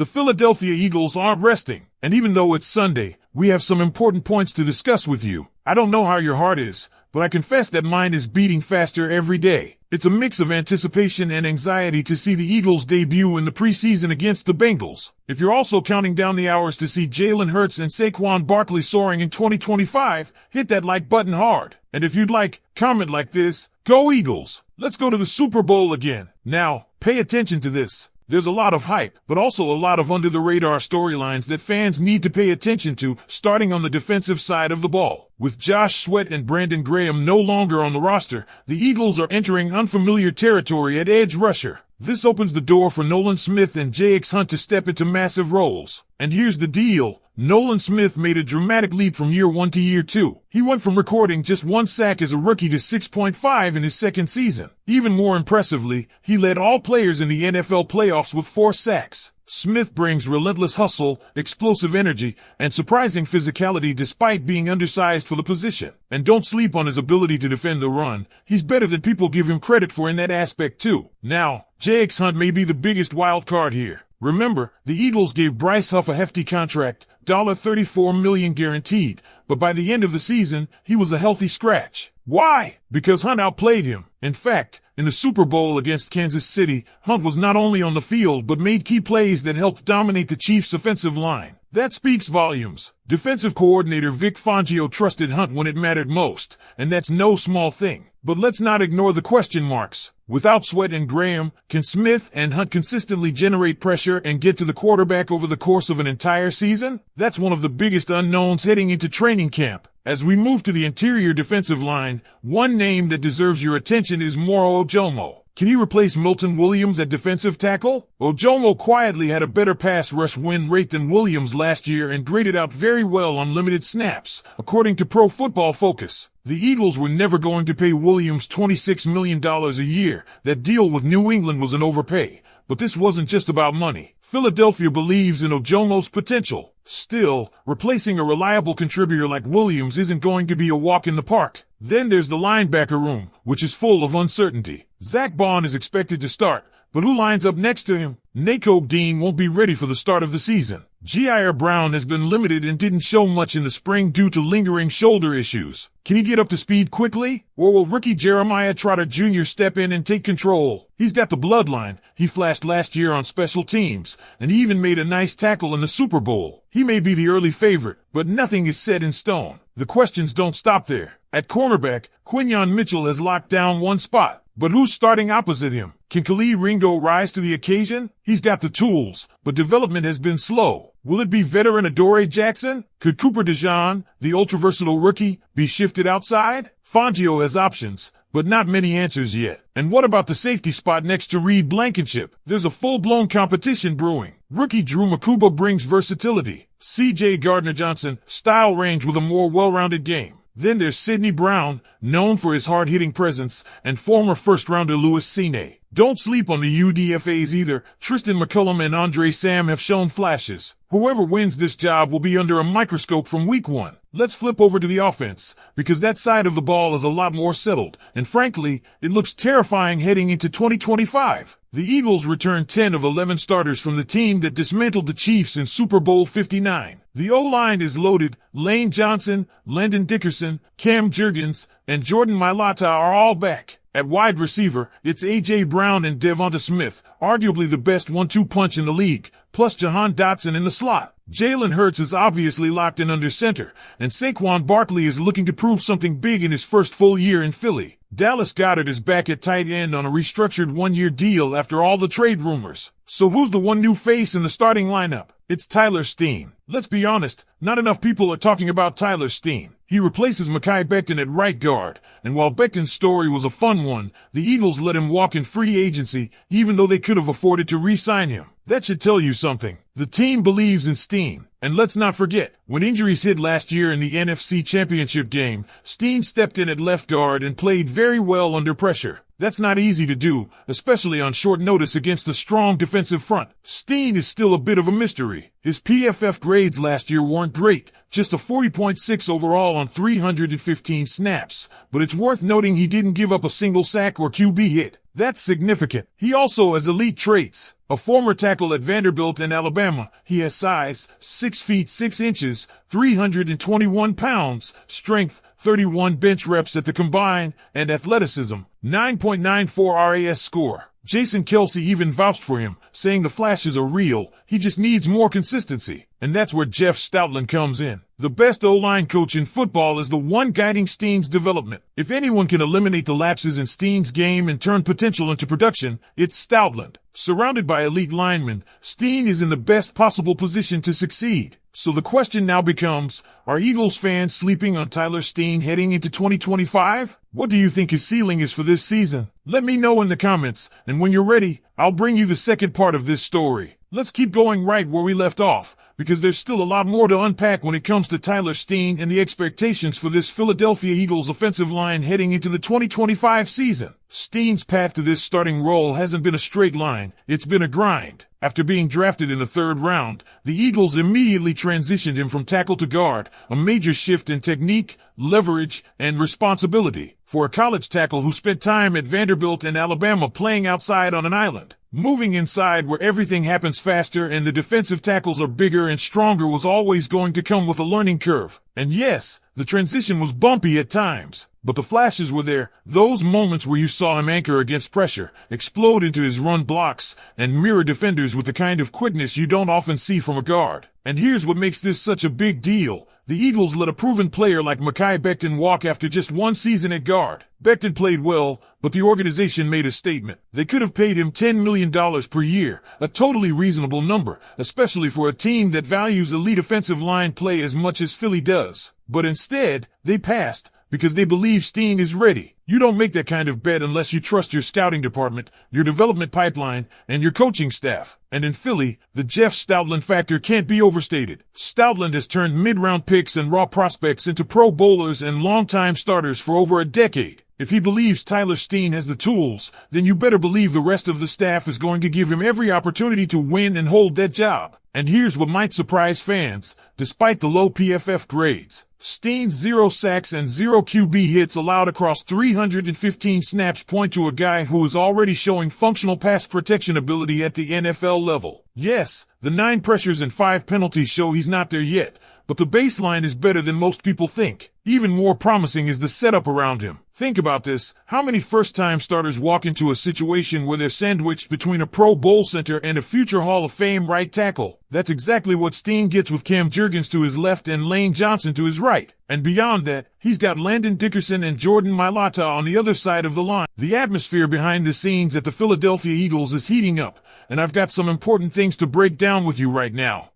The Philadelphia Eagles aren't resting, and even though it's Sunday, we have some important points to discuss with you. I don't know how your heart is, but I confess that mine is beating faster every day. It's a mix of anticipation and anxiety to see the Eagles debut in the preseason against the Bengals. If you're also counting down the hours to see Jalen Hurts and Saquon Barkley soaring in 2025, hit that like button hard. And if you'd like, comment like this: Go Eagles! Let's go to the Super Bowl again. Now, pay attention to this. There's a lot of hype, but also a lot of under-the-radar storylines that fans need to pay attention to, starting on the defensive side of the ball. With Josh Sweat and Brandon Graham no longer on the roster, the Eagles are entering unfamiliar territory at edge rusher. This opens the door for Nolan Smith and J.X. Hunt to step into massive roles. And here's the deal. Nolan Smith made a dramatic leap from year 1 to year 2. He went from recording just 1 sack as a rookie to 6.5 in his second season. Even more impressively, he led all players in the NFL playoffs with 4 sacks. Smith brings relentless hustle, explosive energy, and surprising physicality despite being undersized for the position. And don't sleep on his ability to defend the run. He's better than people give him credit for in that aspect too. Now, J.X. Hunt may be the biggest wild card here. Remember, the Eagles gave Bryce Huff a hefty contract, $34 million guaranteed, but by the end of the season, he was a healthy scratch. Why? Because Hunt outplayed him. In fact, in the Super Bowl against Kansas City, Hunt was not only on the field but made key plays that helped dominate the Chiefs' offensive line. That speaks volumes. Defensive coordinator Vic Fangio trusted Hunt when it mattered most, and that's no small thing. But let's not ignore the question marks. Without Sweat and Graham, can Smith and Hunt consistently generate pressure and get to the quarterback over the course of an entire season? That's one of the biggest unknowns heading into training camp. As we move to the interior defensive line, one name that deserves your attention is Moro Ojomo. Can he replace Milton Williams at defensive tackle? Ojomo quietly had a better pass rush win rate than Williams last year and graded out very well on limited snaps, according to Pro Football Focus. The Eagles were never going to pay Williams $26 million a year. That deal with New England was an overpay. But this wasn't just about money. Philadelphia believes in Ojomo's potential. Still, replacing a reliable contributor like Williams isn't going to be a walk in the park. Then there's the linebacker room, which is full of uncertainty. Zach Bond is expected to start, but who lines up next to him? Nakobe Dean won't be ready for the start of the season. Jair Brown has been limited and didn't show much in the spring due to lingering shoulder issues. Can he get up to speed quickly? Or will rookie Jeremiah Trotter Jr. step in and take control? He's got the bloodline. He flashed last year on special teams, and he even made a nice tackle in the Super Bowl. He may be the early favorite, but nothing is set in stone. The questions don't stop there. At cornerback, Quinyon Mitchell has locked down one spot. But who's starting opposite him? Can Khalid Ringo rise to the occasion? He's got the tools, but development has been slow. Will it be veteran Adoree Jackson? Could Cooper DeJean, the ultra-versatile rookie, be shifted outside? Fangio has options, but not many answers yet. And what about the safety spot next to Reed Blankenship? There's a full-blown competition brewing. Rookie Drew Makuba brings versatility. C.J. Gardner-Johnson, style range with a more well-rounded game. Then there's Sidney Brown, known for his hard-hitting presence, and former first-rounder Louis Cine. Don't sleep on the UDFAs either. Tristan McCullum and Andre Sam have shown flashes. Whoever wins this job will be under a microscope from week 1. Let's flip over to the offense, because that side of the ball is a lot more settled, and frankly, it looks terrifying heading into 2025. The Eagles return 10 of 11 starters from the team that dismantled the Chiefs in Super Bowl 59. The O-line is loaded. Lane Johnson, Landon Dickerson, Cam Jurgens, and Jordan Mailata are all back. At wide receiver, it's A.J. Brown and DeVonta Smith, arguably the best 1-2 punch in the league, plus Jahan Dotson in the slot. Jalen Hurts is obviously locked in under center, and Saquon Barkley is looking to prove something big in his first full year in Philly. Dallas Goedert is back at tight end on a restructured 1-year deal after all the trade rumors. So who's the one new face in the starting lineup? It's Tyler Steen. Let's be honest, not enough people are talking about Tyler Steen. He replaces Mekhi Becton at right guard, and while Becton's story was a fun one, the Eagles let him walk in free agency, even though they could have afforded to re-sign him. That should tell you something. The team believes in Steen. And let's not forget, when injuries hit last year in the NFC Championship game, Steen stepped in at left guard and played very well under pressure. That's not easy to do, especially on short notice against a strong defensive front. Steen is still a bit of a mystery. His PFF grades last year weren't great, just a 40.6 overall on 315 snaps, but it's worth noting he didn't give up a single sack or QB hit. That's significant. He also has elite traits. A former tackle at Vanderbilt and Alabama, he has size, 6 feet 6 inches, 321 pounds, strength, 31 bench reps at the combine, and athleticism, 9.94 RAS score. Jason Kelce even vouched for him, saying the flashes are real, he just needs more consistency. And that's where Jeff Stoutland comes in. The best O-line coach in football is the one guiding Steen's development. If anyone can eliminate the lapses in Steen's game and turn potential into production, it's Stoutland. Surrounded by elite linemen, Steen is in the best possible position to succeed. So the question now becomes, are Eagles fans sleeping on Tyler Steen heading into 2025? What do you think his ceiling is for this season? Let me know in the comments, and when you're ready, I'll bring you the second part of this story. Let's keep going right where we left off, because there's still a lot more to unpack when it comes to Tyler Steen and the expectations for this Philadelphia Eagles offensive line heading into the 2025 season. Steen's path to this starting role hasn't been a straight line, it's been a grind. After being drafted in the 3rd round, the Eagles immediately transitioned him from tackle to guard, a major shift in technique, leverage, and responsibility for a college tackle who spent time at Vanderbilt and Alabama playing outside on an island. Moving inside where everything happens faster and the defensive tackles are bigger and stronger was always going to come with a learning curve. And yes, the transition was bumpy at times, but the flashes were there, those moments where you saw him anchor against pressure, explode into his run blocks, and mirror defenders with the kind of quickness you don't often see from a guard. And here's what makes this such a big deal. The Eagles let a proven player like Mekhi Becton walk after just 1 season at guard. Becton played well, but the organization made a statement. They could have paid him $10 million per year, a totally reasonable number, especially for a team that values elite offensive line play as much as Philly does. But instead, they passed, because they believe Steen is ready. You don't make that kind of bet unless you trust your scouting department, your development pipeline, and your coaching staff. And in Philly, the Jeff Stoutland factor can't be overstated. Stoutland has turned mid-round picks and raw prospects into Pro Bowlers and longtime starters for over a decade. If he believes Tyler Steen has the tools, then you better believe the rest of the staff is going to give him every opportunity to win and hold that job. And here's what might surprise fans. Despite the low PFF grades, Steen's 0 sacks and 0 QB hits allowed across 315 snaps point to a guy who is already showing functional pass protection ability at the NFL level. Yes, the 9 pressures and 5 penalties show he's not there yet, but the baseline is better than most people think. Even more promising is the setup around him. Think about this. How many first-time starters walk into a situation where they're sandwiched between a Pro Bowl center and a future Hall of Fame right tackle? That's exactly what Steen gets with Cam Jurgens to his left and Lane Johnson to his right. And beyond that, he's got Landon Dickerson and Jordan Mailata on the other side of the line. The atmosphere behind the scenes at the Philadelphia Eagles is heating up, and I've got some important things to break down with you right now.